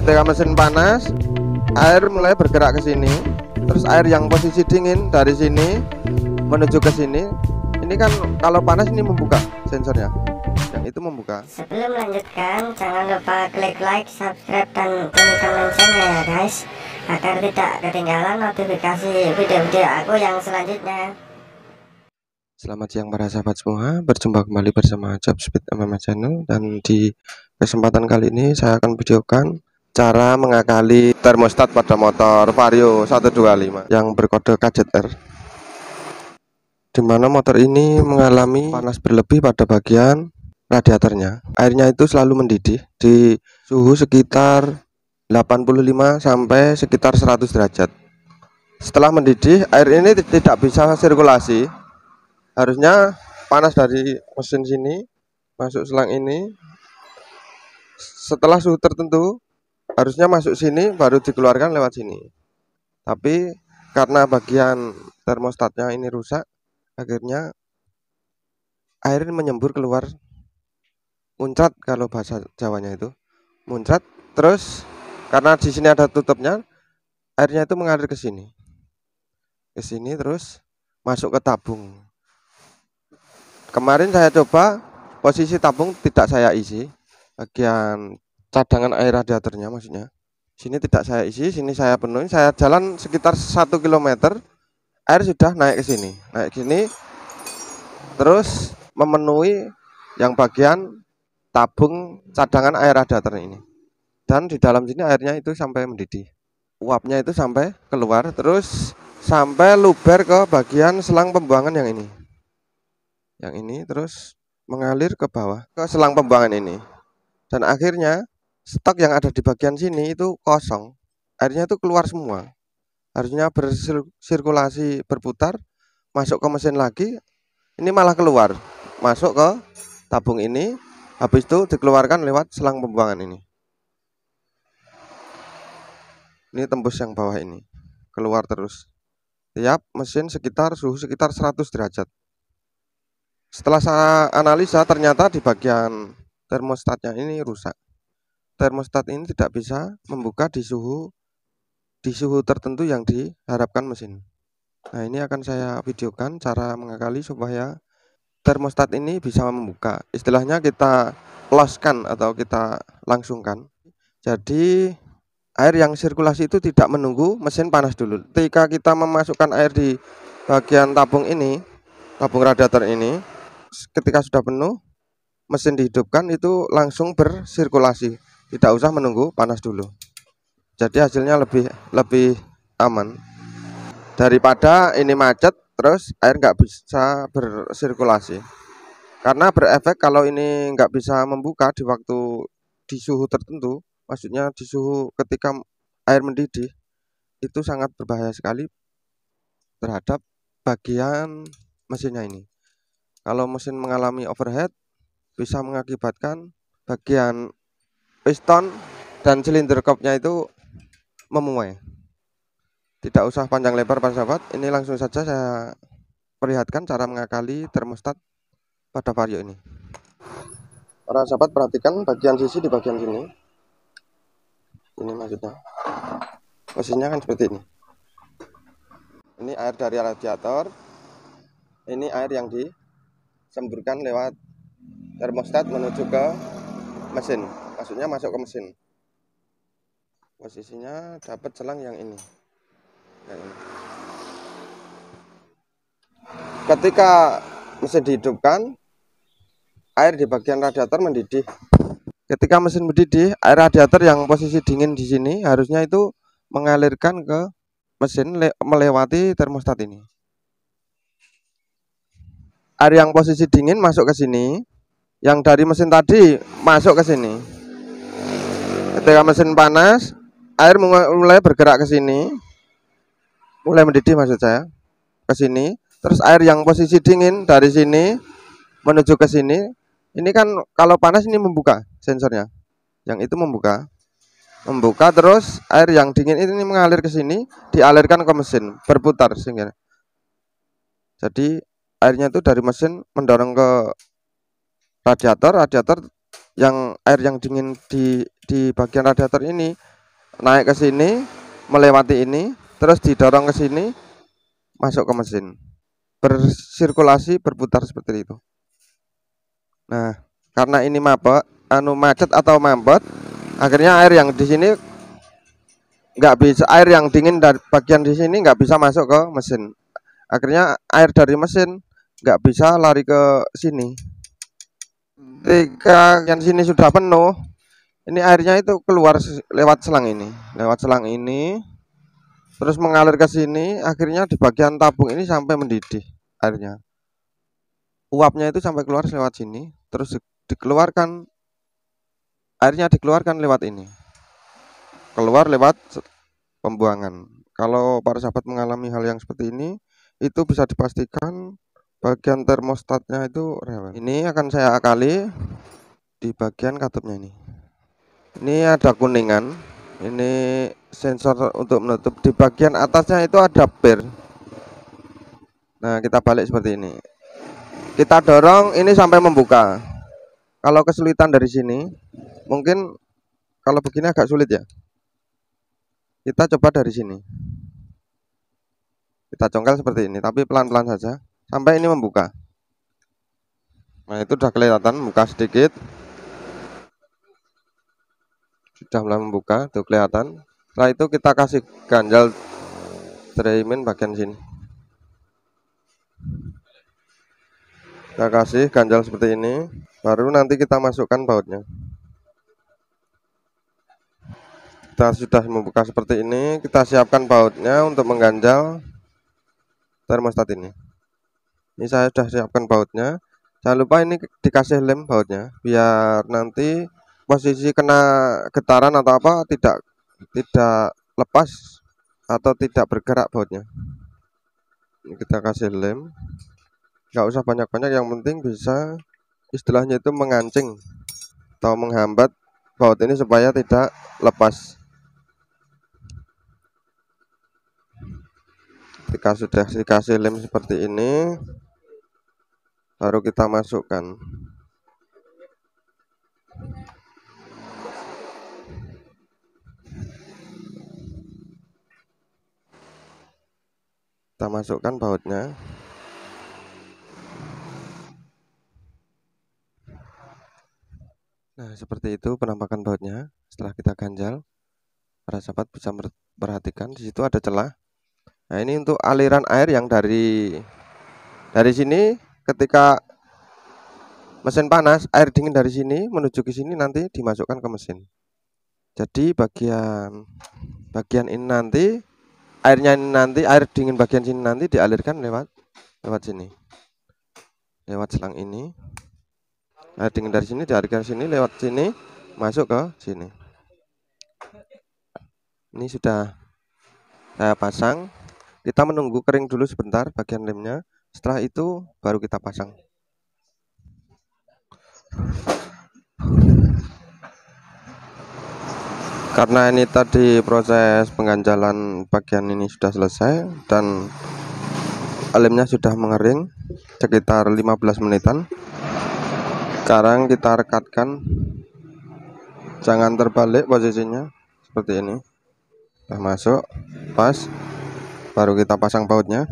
Ketika mesin panas, air mulai bergerak ke sini. Terus air yang posisi dingin dari sini menuju ke sini. Ini kan kalau panas ini membuka sensornya. Yang itu membuka. Sebelum melanjutkan, jangan lupa klik like, subscribe, dan bunyikan loncengnya ya guys, agar tidak ketinggalan notifikasi video-video aku yang selanjutnya. Selamat siang para sahabat semua, berjumpa kembali bersama Jobspeed MMA Channel. Dan di kesempatan kali ini saya akan videokan cara mengakali termostat pada motor Vario 125 yang berkode KZR, dimana motor ini mengalami panas berlebih pada bagian radiatornya. Airnya itu selalu mendidih di suhu sekitar 85 sampai sekitar 100 derajat. Setelah mendidih, air ini tidak bisa sirkulasi. Harusnya panas dari mesin sini masuk selang ini. Setelah suhu tertentu harusnya masuk sini baru dikeluarkan lewat sini. Tapi karena bagian termostatnya ini rusak, akhirnya air menyembur keluar, muncrat kalau bahasa Jawanya itu muncrat. Terus karena di sini ada tutupnya, airnya itu mengalir ke sini, terus masuk ke tabung. Kemarin saya coba posisi tabung tidak saya isi, bagian cadangan air radiatornya maksudnya. Sini tidak saya isi, sini saya penuhi. Saya jalan sekitar 1 km, air sudah naik ke sini, terus memenuhi yang bagian tabung cadangan air radiator ini. Dan di dalam sini airnya itu sampai mendidih, uapnya itu sampai keluar, terus sampai luber ke bagian selang pembuangan yang ini. Terus mengalir ke bawah ke selang pembuangan ini. Dan akhirnya stok yang ada di bagian sini itu kosong, airnya itu keluar semua. Harusnya bersirkulasi, berputar, masuk ke mesin lagi, ini malah keluar, masuk ke tabung ini, habis itu dikeluarkan lewat selang pembuangan ini. Ini tembus yang bawah ini, keluar terus tiap mesin suhu sekitar 100 derajat. Setelah saya analisa, ternyata di bagian termostatnya ini rusak. Termostat ini tidak bisa membuka di suhu tertentu yang diharapkan mesin. Nah, ini akan saya videokan cara mengakali supaya termostat ini bisa membuka. Istilahnya kita close-kan atau kita langsungkan. Jadi air yang sirkulasi itu tidak menunggu mesin panas dulu. Ketika kita memasukkan air di bagian tabung ini, tabung radiator ini, ketika sudah penuh, mesin dihidupkan itu langsung bersirkulasi, tidak usah menunggu panas dulu. Jadi hasilnya lebih aman daripada ini macet terus air nggak bisa bersirkulasi. Karena berefek kalau ini nggak bisa membuka di suhu tertentu, maksudnya di suhu ketika air mendidih, itu sangat berbahaya sekali terhadap bagian mesinnya ini. Kalau mesin mengalami overheat, bisa mengakibatkan bagian piston dan silinder kopnya itu memuai. Tidak usah panjang lebar para sahabat, ini langsung saja saya perlihatkan cara mengakali termostat pada Vario ini. Para sahabat perhatikan bagian sisi di bagian sini. Ini maksudnya mesinnya kan seperti ini. Ini air dari radiator, ini air yang disemburkan lewat termostat menuju ke mesin, maksudnya masuk ke mesin. Posisinya dapat selang yang ini. Ketika mesin dihidupkan, air di bagian radiator mendidih. Ketika mesin mendidih, air radiator yang posisi dingin di sini harusnya itu mengalirkan ke mesin melewati termostat ini. Air yang posisi dingin masuk ke sini, yang dari mesin tadi masuk ke sini. Ketika mesin panas, air mulai bergerak ke sini, mulai mendidih maksud saya, ke sini. Terus air yang posisi dingin dari sini menuju ke sini. Ini kan kalau panas ini membuka sensornya, yang itu membuka, terus air yang dingin ini mengalir ke sini, dialirkan ke mesin, berputar sehingga. Jadi airnya itu dari mesin mendorong ke radiator yang air yang dingin di bagian radiator ini naik ke sini, melewati ini, terus didorong ke sini, masuk ke mesin, bersirkulasi, berputar seperti itu. Nah, karena ini macet atau mampet, akhirnya air yang di sini nggak bisa, air yang dingin dari bagian di sini nggak bisa masuk ke mesin. Akhirnya air dari mesin nggak bisa lari ke sini. Ketika yang sini sudah penuh, ini airnya itu keluar lewat selang ini, terus mengalir ke sini. Akhirnya di bagian tabung ini sampai mendidih airnya. Uapnya itu sampai keluar lewat sini, terus dikeluarkan, airnya dikeluarkan lewat ini, keluar lewat pembuangan. Kalau para sahabat mengalami hal yang seperti ini, itu bisa dipastikan bagian termostatnya itu rewel. Ini akan saya akali di bagian katupnya ini. Ini ada kuningan, ini sensor untuk menutup. Di bagian atasnya itu ada per. Nah, kita balik seperti ini. Kita dorong ini sampai membuka. Kalau kesulitan dari sini, mungkin kalau begini agak sulit ya. Kita coba dari sini. Kita congkel seperti ini, tapi pelan-pelan saja sampai ini membuka. Nah, itu sudah kelihatan membuka sedikit. Sudah mulai membuka, tuh kelihatan. Setelah itu kita kasih ganjal draimin bagian sini. Kita kasih ganjal seperti ini, baru nanti kita masukkan bautnya. Kita sudah membuka seperti ini, kita siapkan bautnya untuk mengganjal termostat ini. Ini saya sudah siapkan bautnya. Jangan lupa ini dikasih lem bautnya, biar nanti posisi kena getaran atau apa tidak lepas atau tidak bergerak bautnya. Ini kita kasih lem, nggak usah banyak-banyak, yang penting bisa istilahnya itu mengancing atau menghambat baut ini supaya tidak lepas. Ketika sudah dikasih lem seperti ini, baru kita masukkan. Kita masukkan bautnya. Nah, seperti itu penampakan bautnya. Setelah kita ganjal, para sahabat bisa perhatikan di situ ada celah. Nah, ini untuk aliran air yang dari sini. Ketika mesin panas, air dingin dari sini menuju ke sini nanti dimasukkan ke mesin. Jadi bagian ini nanti air dingin bagian sini nanti dialirkan lewat sini, lewat selang ini. Air dingin dari sini dialirkan sini, lewat sini masuk ke sini. Ini sudah saya pasang. Kita menunggu kering dulu sebentar bagian lemnya. Setelah itu baru kita pasang. Karena ini tadi proses pengganjalan bagian ini sudah selesai dan lemnya sudah mengering sekitar 15 menitan. Sekarang kita rekatkan, jangan terbalik posisinya seperti ini. Sudah masuk pas, baru kita pasang bautnya.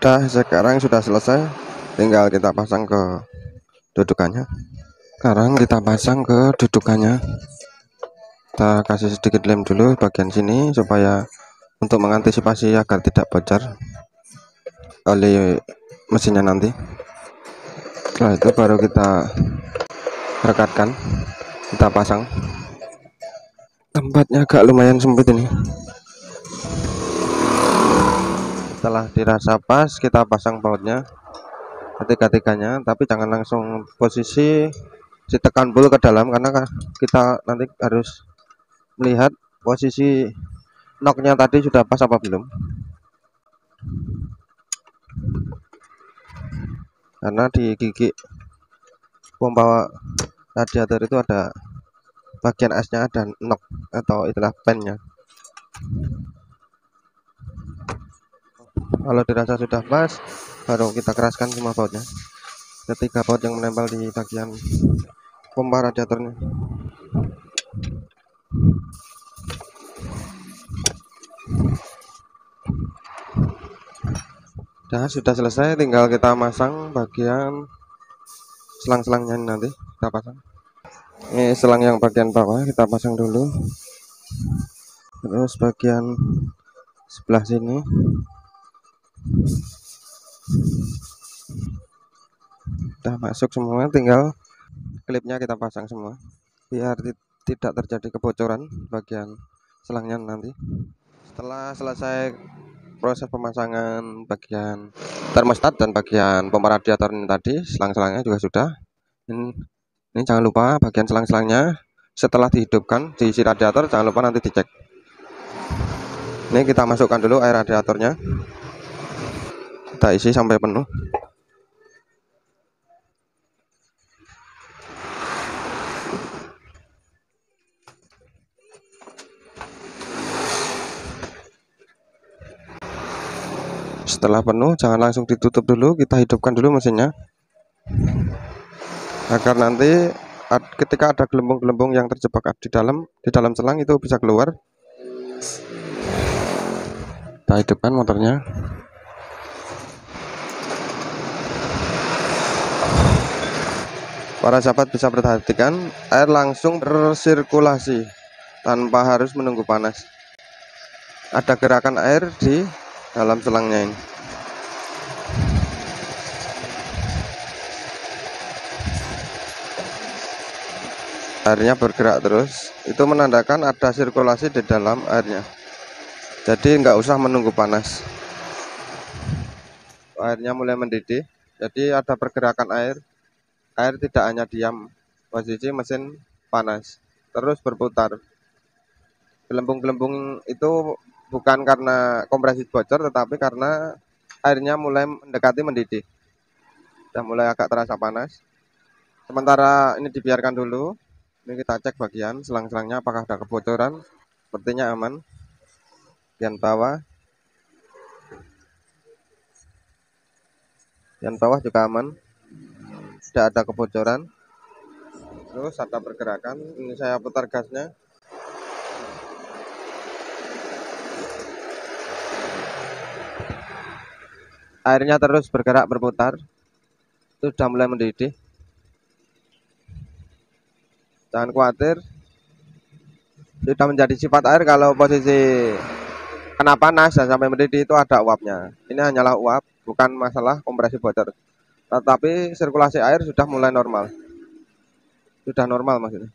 Sekarang sudah selesai, tinggal kita pasang ke dudukannya. Sekarang kita pasang ke dudukannya. Kita kasih sedikit lem dulu bagian sini supaya untuk mengantisipasi agar tidak bocor oleh mesinnya nanti. Setelah itu baru kita rekatkan, kita pasang. Tempatnya agak lumayan sempit ini. Setelah dirasa pas, kita pasang bautnya ketiga-tiganya, tapi jangan langsung posisi ditekan bul ke dalam, karena kita nanti harus melihat posisi knocknya tadi sudah pas apa belum, karena di gigi pompa radiator itu ada bagian asnya ada knock atau itulah pennya. Kalau dirasa sudah pas, baru kita keraskan semua bautnya. Ketiga baut yang menempel di bagian pompa radiatornya. Nah, sudah selesai, tinggal kita masang bagian selang-selangnya nanti kita pasang. Ini selang yang bagian bawah kita pasang dulu. Terus bagian sebelah sini udah masuk semua, tinggal klipnya kita pasang semua biar tidak terjadi kebocoran bagian selangnya nanti. Setelah selesai proses pemasangan bagian termostat dan bagian pompa radiator ini tadi, selang-selangnya juga sudah. Ini jangan lupa bagian selang-selangnya setelah dihidupkan diisi radiator, jangan lupa nanti dicek. Ini kita masukkan dulu air radiatornya, kita isi sampai penuh. Setelah penuh jangan langsung ditutup dulu, kita hidupkan dulu mesinnya agar nanti ketika ada gelembung-gelembung yang terjebak di dalam selang itu bisa keluar. Kita hidupkan motornya. Para sahabat bisa perhatikan, air langsung bersirkulasi tanpa harus menunggu panas. Ada gerakan air di dalam selangnya ini. Airnya bergerak terus, itu menandakan ada sirkulasi di dalam airnya. Jadi nggak usah menunggu panas. Airnya mulai mendidih, jadi ada pergerakan air. Air tidak hanya diam, posisi mesin panas, terus berputar. Gelembung-gelembung itu bukan karena kompresi bocor, tetapi karena airnya mulai mendekati mendidih. Sudah mulai agak terasa panas. Sementara ini dibiarkan dulu. Ini kita cek bagian selang-selangnya apakah ada kebocoran. Sepertinya aman. Bagian bawah juga aman, tidak ada kebocoran. Terus ada pergerakan, ini saya putar gasnya. Airnya terus bergerak berputar, itu sudah mulai mendidih. Jangan khawatir, sudah menjadi sifat air kalau posisi kena panas dan sampai mendidih itu ada uapnya. Ini hanyalah uap, bukan masalah kompresi bocor. Tetapi sirkulasi air sudah mulai normal. Sudah normal maksudnya.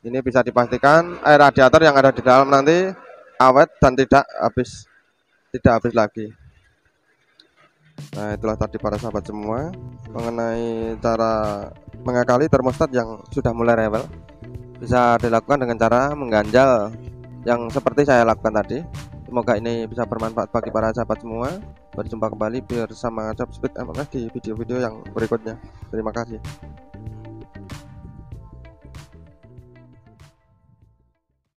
Ini bisa dipastikan air radiator yang ada di dalam nanti awet dan tidak habis lagi. Nah, itulah tadi para sahabat semua mengenai cara mengakali termostat yang sudah mulai rewel. Bisa dilakukan dengan cara mengganjal yang seperti saya lakukan tadi. Semoga ini bisa bermanfaat bagi para sahabat semua. Berjumpa kembali bersama Job Speed MMS di video-video yang berikutnya. Terima kasih.